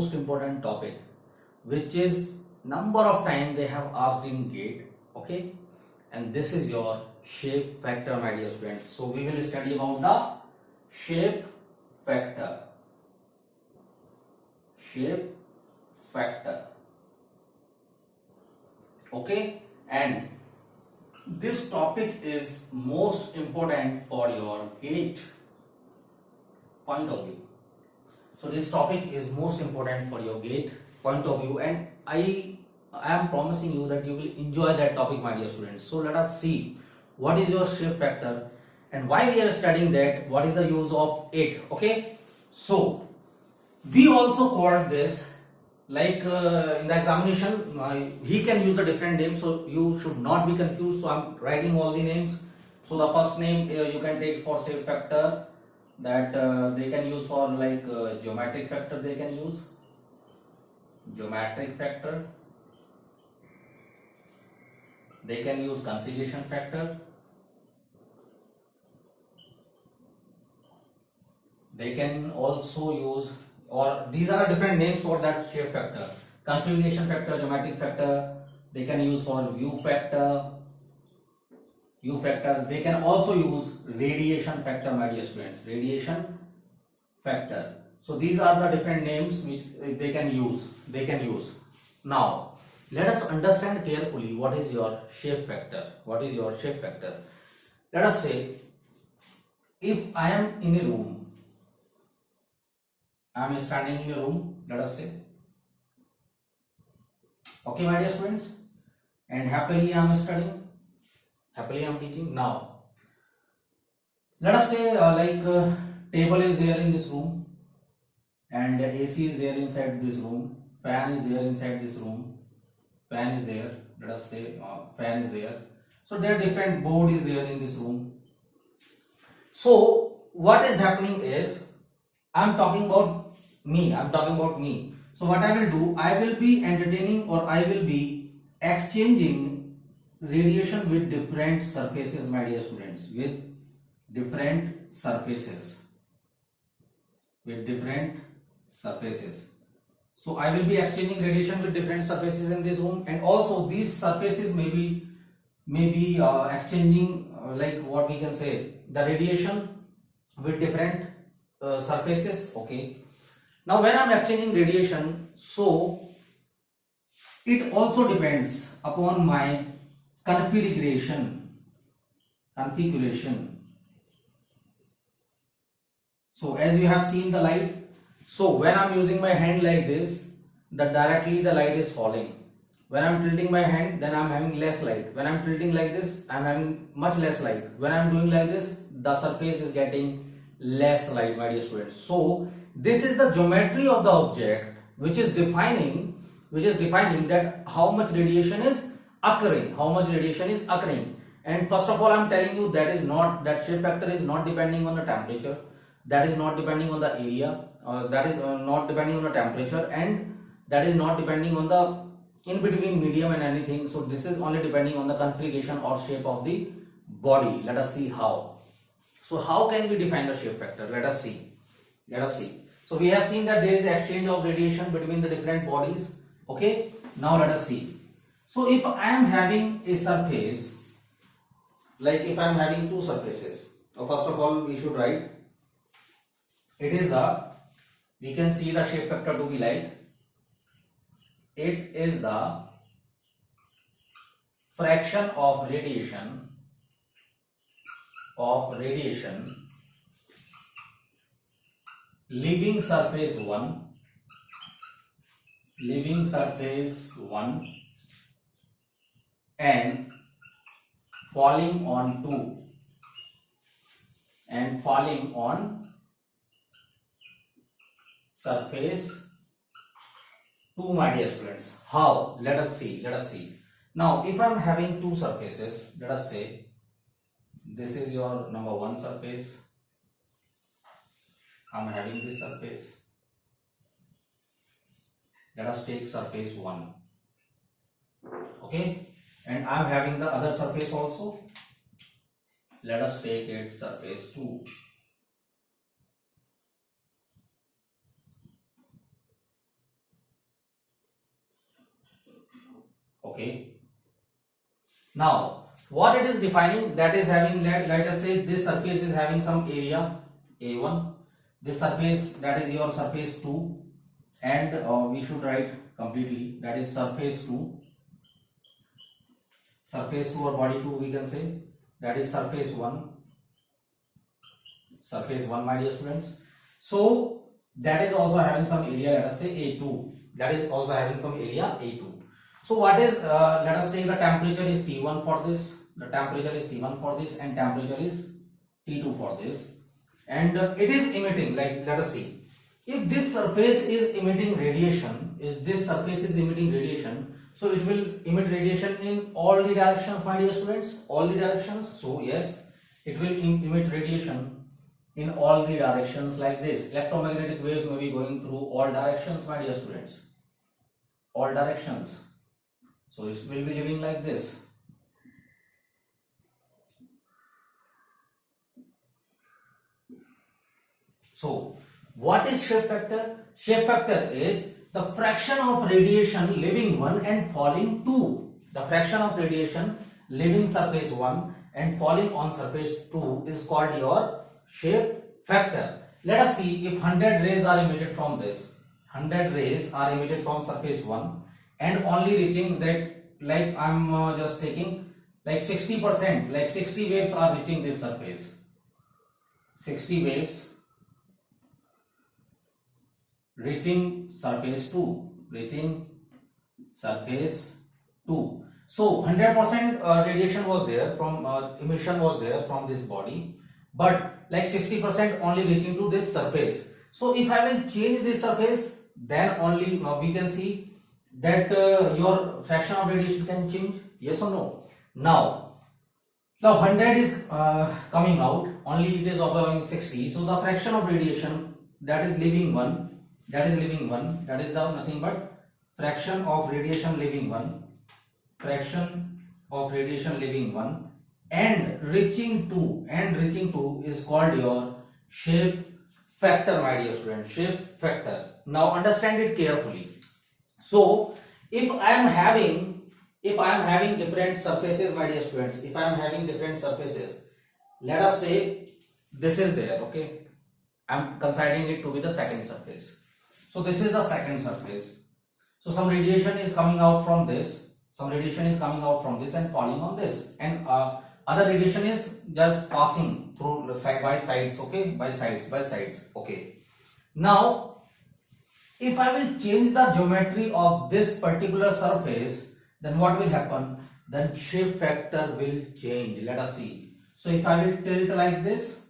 most important topic, which is number of time they have asked in GATE. Okay, and this is your shape factor, my dear students. So we will study about the shape factor. Shape factor. Okay, and this topic is most important for your GATE point of view. So this topic is most important for your GATE point of view, and I am promising you that you will enjoy that topic, my dear students. So let us see what is your shape factor and why we are studying that, what is the use of it. Okay, so we also call this like in the examination he can use the different names, so you should not be confused. So I'm writing all the names. So the first name you can take for shape factor, that they can use for like geometric factor, they can use geometric factor, they can use configuration factor, they can also use, or these are different names for that shape factor: configuration factor, geometric factor, they can use for view factor, they can also use radiation factor, my dear students, radiation factor. So these are the different names which they can use. Now let us understand carefully what is your shape factor. What is your shape factor? Let us say if I am in a room, I am standing in a room, let us say, okay my dear students, and happily I am studying, happily I am teaching. Now let us say table is there in this room, and AC is there inside this room, fan is there inside this room, fan is there, let us say fan is there. So there are different board is there in this room. So what is happening is, I am talking about me. So what I will do, I will be entertaining, or I will be exchanging radiation with different surfaces, my dear students, with different surfaces. So I will be exchanging radiation with different surfaces in this room, and also these surfaces may be exchanging like what we can say, the radiation with different surfaces. Okay, now when I am exchanging radiation, so it also depends upon my configuration. So as you have seen the light, so when I am using my hand like this, directly the light is falling. When I am tilting my hand, then I am having less light. When I am tilting like this, I am having much less light. When I am doing like this, the surface is getting less light, my dear students. So this is the geometry of the object, which is defining that how much radiation is occurring. And first of all, I am telling you that shape factor is not depending on the temperature, that is not depending on the area, that is not depending on the temperature, and that is not depending on the in between medium and anything. So this is only depending on the configuration or shape of the body. Let us see how. So how can we define the shape factor? Let us see. So we have seen that there is exchange of radiation between the different bodies. Okay, now let us see. So if I am having a surface, like if I am having two surfaces, so first of all we should write, it is we can see the shape factor to be like, it is the fraction of radiation leaving surface 1 and falling on 2 surface 2, my dear students. How? Let us see. Now if I am having two surfaces, let us say this is your number 1 surface, I am having this surface. Let us take surface 1. Okay, and I am having the other surface also. Let us take it surface 2. Okay. Now, what it is defining, that is having, let us say this surface is having some area A1, this surface, that is your surface 2, and we should write completely, that is surface 2 or body 2 we can say, that is surface 1 my dear students. So that is also having some area, let us say A2, that is also having some area A2. So what is, let us take the temperature is T1 for this, the temperature is T1 for this, and temperature is T2 for this, and it is emitting, like let us see, if this surface is emitting radiation, so it will emit radiation in all the directions my dear students, all the directions. So yes, it will emit radiation in all the directions like this. Electromagnetic waves may be going through all directions my dear students, all directions. So it will be living like this. So what is shape factor? Shape factor is the fraction of radiation leaving 1 and falling 2. The fraction of radiation leaving surface 1 and falling on surface 2 is called your shape factor. Let us see, if 100 rays are emitted from this, 100 rays are emitted from surface 1 and only reaching that, like I am just taking like 60%, like 60 waves are reaching this surface, 60 waves reaching surface 2, So 100% radiation was there from emission was there from this body, but like 60% only reaching to this surface. So if I will change this surface, then only we can see that your fraction of radiation can change, yes or no. Now 100 is coming out, only it is observing 60, so the fraction of radiation that is leaving 1, that is the nothing but fraction of radiation leaving 1, and reaching 2 is called your shape factor my dear student, shape factor. Now understand it carefully. So if I am having different surfaces my dear students, if I am having different surfaces, let us say this is there, okay, I am considering it to be the second surface. So this is the second surface. So some radiation is coming out from this, and falling on this, and other radiation is just passing through the sides, okay, by sides, okay. Now if I will change the geometry of this particular surface, then what will happen? Then shape factor will change. Let us see. So if I will tilt like this,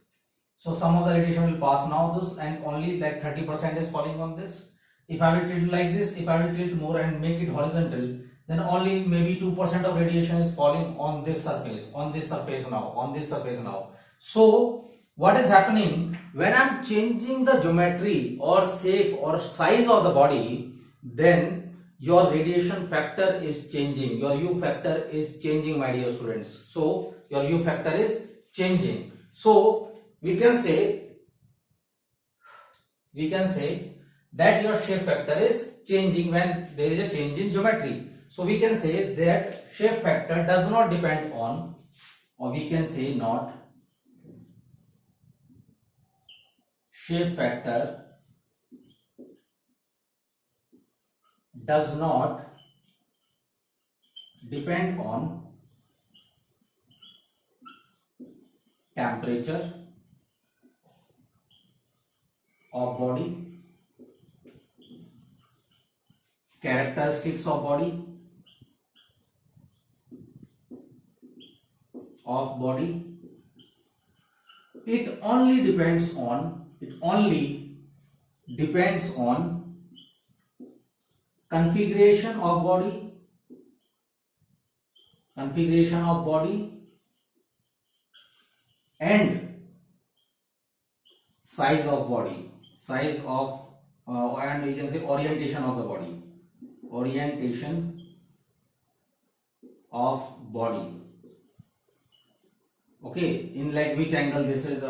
so some of the radiation will pass now this, and only like 30% is falling on this. If I will tilt like this, if I will tilt more and make it horizontal, then only maybe 2% of radiation is falling on this surface, now. So what is happening when I am changing the geometry or shape or size of the body, then your radiation factor is changing, your U factor is changing my dear students. So your U factor is changing. So we can say that your shape factor is changing when there is a change in geometry. So we can say that shape factor does not depend on, or we can say not, shape factor does not depend on temperature of body, characteristics of body, it only depends on configuration of body, and size of body, and we can say orientation of the body, okay, in like which angle this is,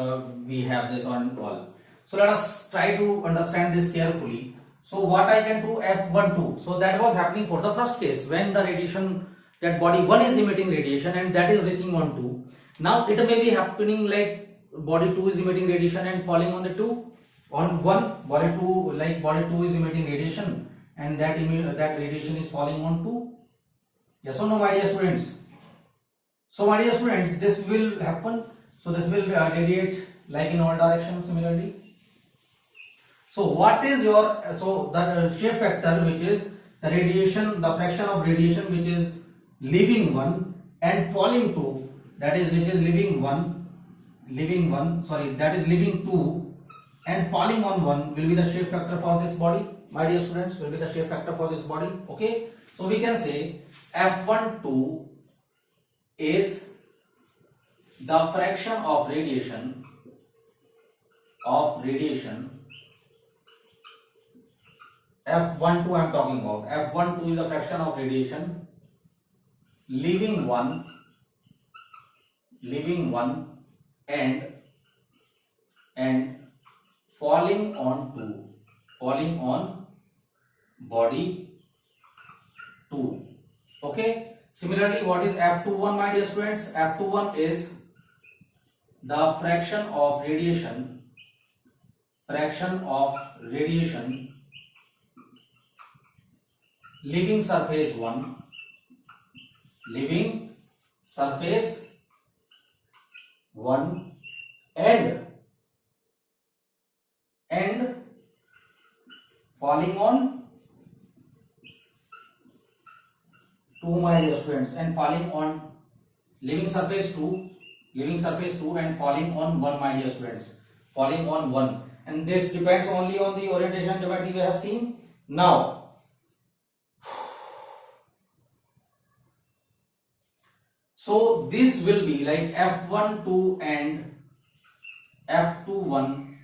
we have this on wall. So let us try to understand this carefully. So what I can do, F12. So that was happening for the first case when the radiation, that body 1 is emitting radiation and that is reaching on 2. Now it may be happening like body 2 is emitting radiation and falling on the 2, on 1, body 2, like body 2 is emitting radiation and that radiation is falling on 2. Yes or no, my dear students? So my dear students, this will happen. So this will radiate like in all directions similarly. So what is your, so the shape factor, which is the radiation, the fraction of radiation which is leaving 1 and falling 2, that is which is leaving 2 and falling on 1 will be the shape factor for this body, my dear students, will be the shape factor for this body. Okay, so we can say F12 is the fraction of radiation F12 I am talking about. F12 is a fraction of radiation leaving 1 and falling on body 2. Okay. Similarly, what is F21, my dear students? F21 is the fraction of radiation leaving surface 1 and falling on 2, my dear students, and falling on leaving surface 2 and falling on 1, my dear students, falling on 1, and this depends only on the orientation geometry we have seen. Now so this will be like F12 and F21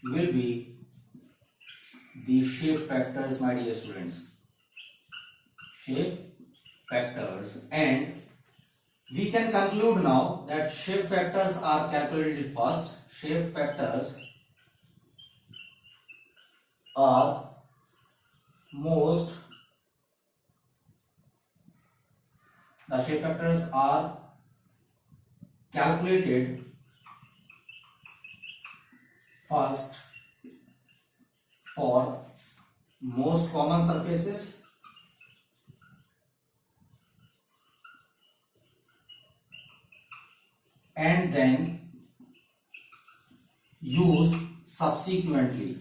will be the shape factors, my dear students, shape factors, and we can conclude now that shape factors are calculated first. Shape factors are calculated first for most common surfaces and then used subsequently,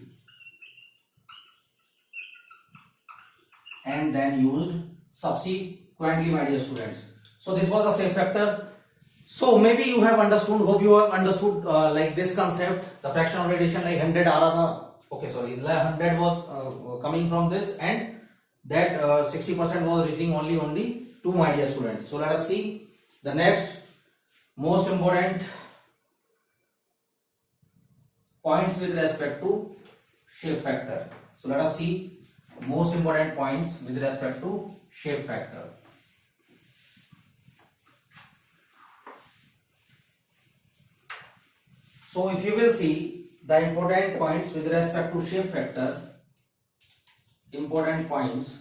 my dear students. So this was a shape factor. So maybe you have understood, hope you have understood like this concept, the fraction of radiation like 100 आ रहा था, okay sorry, 100 was coming from this and that 60% was reaching only 2, my dear students. So let us see the next most important points with respect to shape factor. So let us see most important points with respect to shape factor. So if you will see the important points with respect to shape factor, important points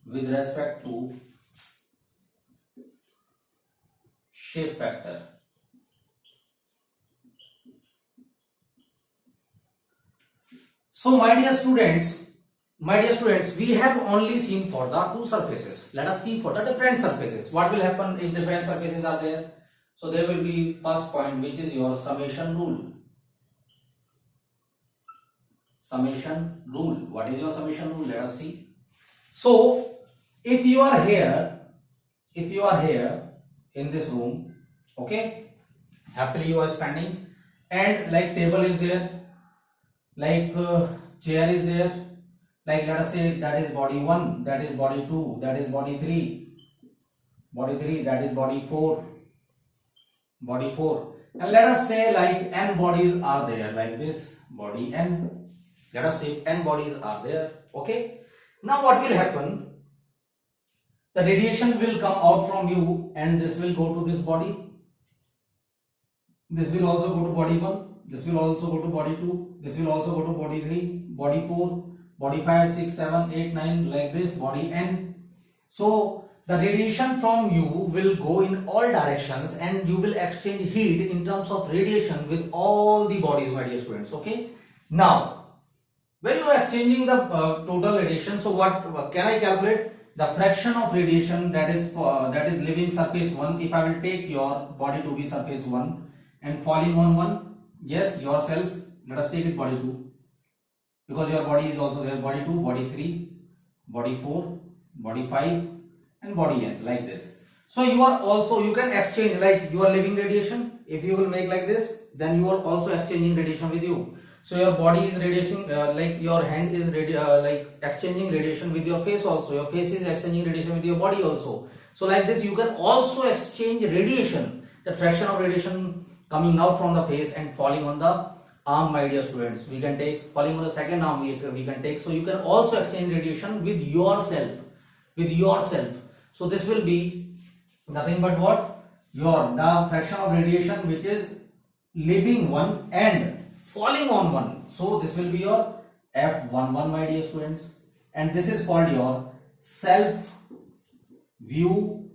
with respect to shape factor. So my dear students, we have only seen for the two surfaces. Let us see for the different surfaces. What will happen if different surfaces are there? So there will be first point, which is your summation rule. Summation rule. What is your summation rule? Let us see. So if you are here in this room, okay, happily you are standing, and like table is there, like chair is there, like let us say that is body 1, that is body 2, that is body 3, that is body 4, and let us say like n bodies are there, like this body n, let us say n bodies are there. Okay, now what will happen? The radiation will come out from you and this will go to this body. This will also go to body 1, this will also go to body 2, this will also go to body 3, body 4, body 5, 6, 7, 8, 9, like this, body n. So the radiation from you will go in all directions and you will exchange heat in terms of radiation with all the bodies, my dear students. Okay. Now, when you are exchanging the total radiation, so what can I calculate? The fraction of radiation that is leaving surface 1. If I will take your body to be surface 1 and falling on 1, yes, yourself, let us take it body 2, because your body is also there, body 2, body 3, body 4, body 5 and body n, like this. So you are also, you can exchange, like you are leaving radiation, if you will make like this, then you are also exchanging radiation with you. So your body is radiating, like your hand is like exchanging radiation with your face also, your face is exchanging radiation with your body also. So like this you can also exchange radiation, the fraction of radiation coming out from the face and falling on the arm, my dear students. We can take falling on the second arm, we can take. So you can also exchange radiation with yourself, So this will be nothing but what? The fraction of radiation which is leaving one and falling on one. So this will be your F11, my dear students. And this is called your self view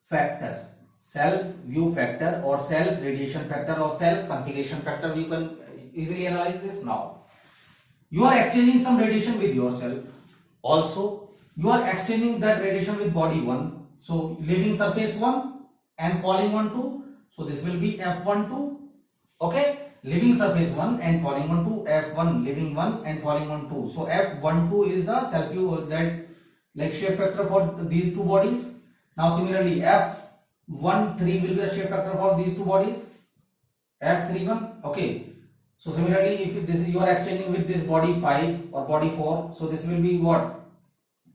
factor. Self view factor or self radiation factor or self configuration factor. We can easily analyze this now. You are exchanging some radiation with yourself. Also, you are exchanging that radiation with body 1. So leaving surface 1 and falling on 2. So this will be F12. Okay. Leaving surface 1 and falling on 2, F1, leaving 1 and falling on 2. So F12 is the self view, that like shape factor for these two bodies. Now similarly F13 will be the shape factor for these two bodies, F31. Okay. So similarly, if this is you are exchanging with this body 5 or body 4, so this will be what?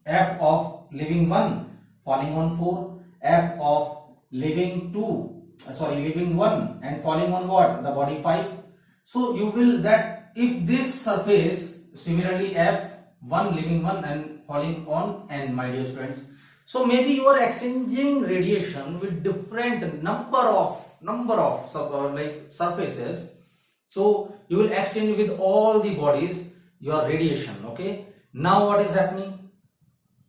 F of leaving 1 falling on 4, F of leaving 1 and falling on what? The body 5. So you will, that if this surface, similarly F1 leaving 1 and falling on n, my dear students. So maybe you are exchanging radiation with different number of like surfaces. So you will exchange with all the bodies your radiation. Okay. Now what is happening?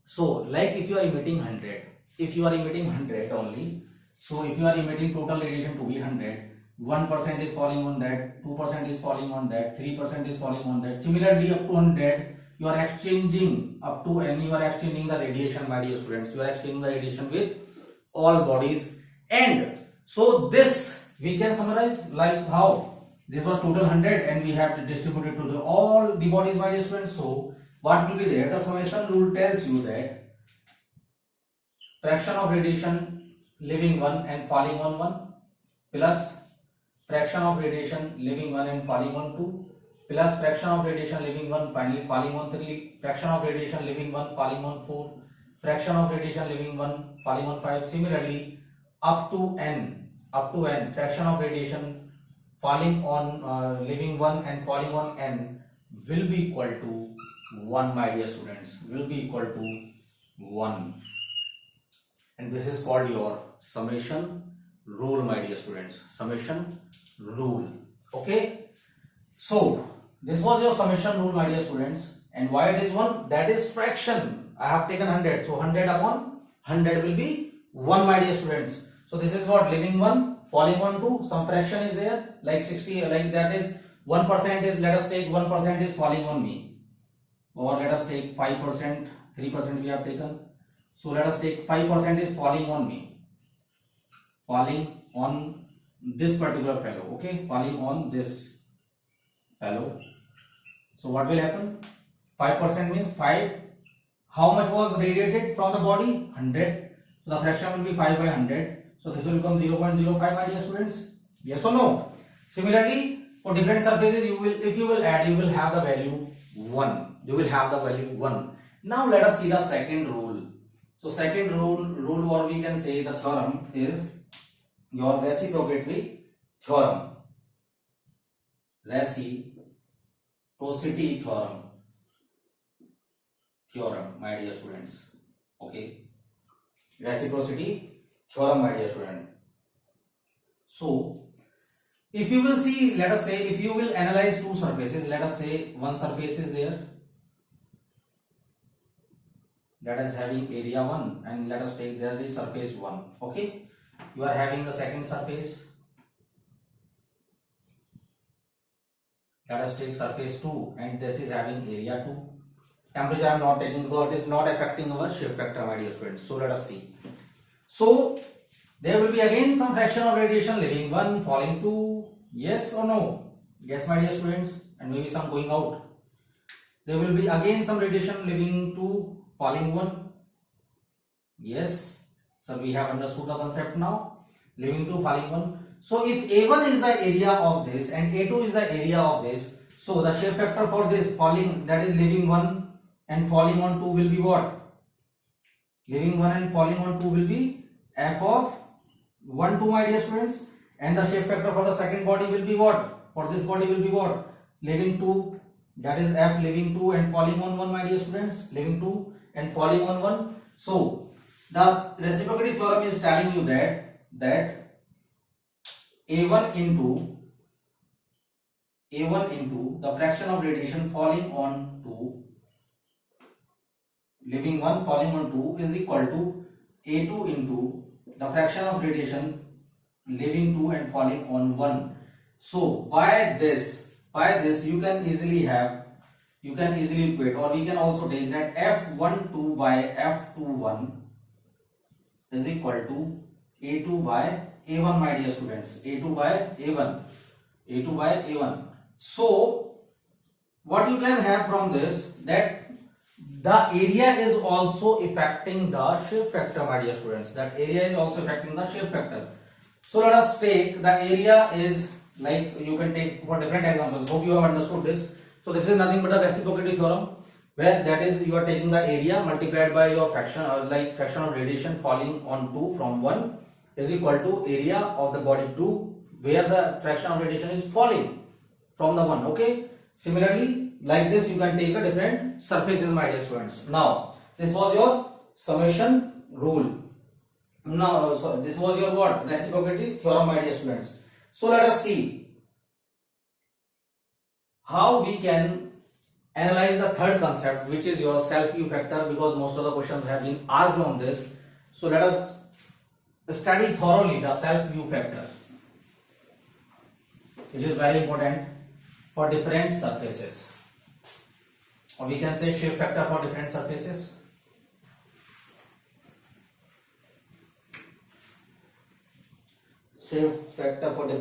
So like if you are emitting 100, only. So if you are emitting total radiation to be 100, 1% is falling on that, 2% is falling on that, 3% is falling on that. Similarly, up to 100, you are exchanging up to n, you are exchanging the radiation, my dear students. You are exchanging the radiation with all bodies. And so this we can summarize like how this was total 100 and we have to distribute it to all the bodies, my dear students. So what will be there? The summation rule tells you that fraction of radiation leaving 1 and falling on 1 plus fraction of radiation leaving 1 and falling on 2 plus fraction of radiation leaving 1 finally falling on 3, fraction of radiation leaving 1 falling on 4, fraction of radiation leaving 1 falling on 5. Similarly, up to n, fraction of radiation falling on leaving 1 and falling on n will be equal to 1, my dear students, will be equal to 1. And this is called your summation rule, my dear students, summation rule. Okay. So this was your summation rule, my dear students. And why it is 1? That is fraction. I have taken 100. So 100 upon 100 will be 1, my dear students. So this is what? Leaving 1, falling on 2. Some fraction is there, like 60, like that is 1% is, let us take 1% is falling on me. Or let us take 5%, 3% we have taken. So let us take 5% is falling on me. Falling on this particular fellow. Okay, falling on this fellow. So what will happen? 5% means 5. How much was radiated from the body? 100. So the fraction will be 5 by 100. So this will become 0.05, my dear students. Yes or no? Similarly, for different surfaces, you will, if you will add, you will have the value 1. You will have the value 1. Now let us see the second rule. So second rule, or we can say the theorem, is your reciprocity theorem. Reciprocity theorem, my dear students. Okay. Reciprocity theorem, my dear student. So if you will see, let us say, if you will analyze two surfaces, let us say one surface is there that is having area 1, and let us take there the surface 1. Okay, you are having the second surface, let us take surface 2, and this is having area 2. Temperature I am not taking because it is not affecting our shape factor, my dear students. So let us see. So there will be again some fraction of radiation leaving 1, falling 2. Yes or no? Yes, my dear students, and maybe some going out. There will be again some radiation leaving 2, falling 1. Yes, so we have understood the concept now. Leaving 2, falling 1. So if A1 is the area of this and A2 is the area of this, so the shape factor for this falling, that is leaving 1 and falling on 2 will be what? Leaving 1 and falling on 2 will be f of 1, 2, my dear students. And the shape factor for the second body will be what? For this body will be what? Leaving 2, that is f leaving 2 and falling on 1, my dear students. Leaving 2 and falling on 1. So the reciprocity theorem is telling you that A1 into the fraction of radiation falling on 2, leaving 1, falling on 2 is equal to A2 into the fraction of radiation leaving 2 and falling on 1. So by this you can easily equate, or we can also take that F12 by F21 is equal to A2 by A1, my dear students. A2 by A1. So what you can have from this, that the area is also affecting the shape factor, my dear students. That area is also affecting the shape factor. So let us take the area is, like you can take for different examples. Hope you have understood this. So this is nothing but a reciprocity theorem, where that is you are taking the area multiplied by your fraction, or like fraction of radiation falling on 2 from 1 is equal to area of the body 2 where the fraction of radiation is falling from the 1. Okay. Similarly, like this you can take a different surfaces, my dear students. Now this was your summation rule. Now so this was your what? Reciprocity theorem, my dear students. So let us see how we can analyze the third concept, which is your self U factor, because most of the questions have been asked on this. So let us study thoroughly the self U factor, which is very important for different surfaces, or we can say shape factor for different surfaces. Shape factor for different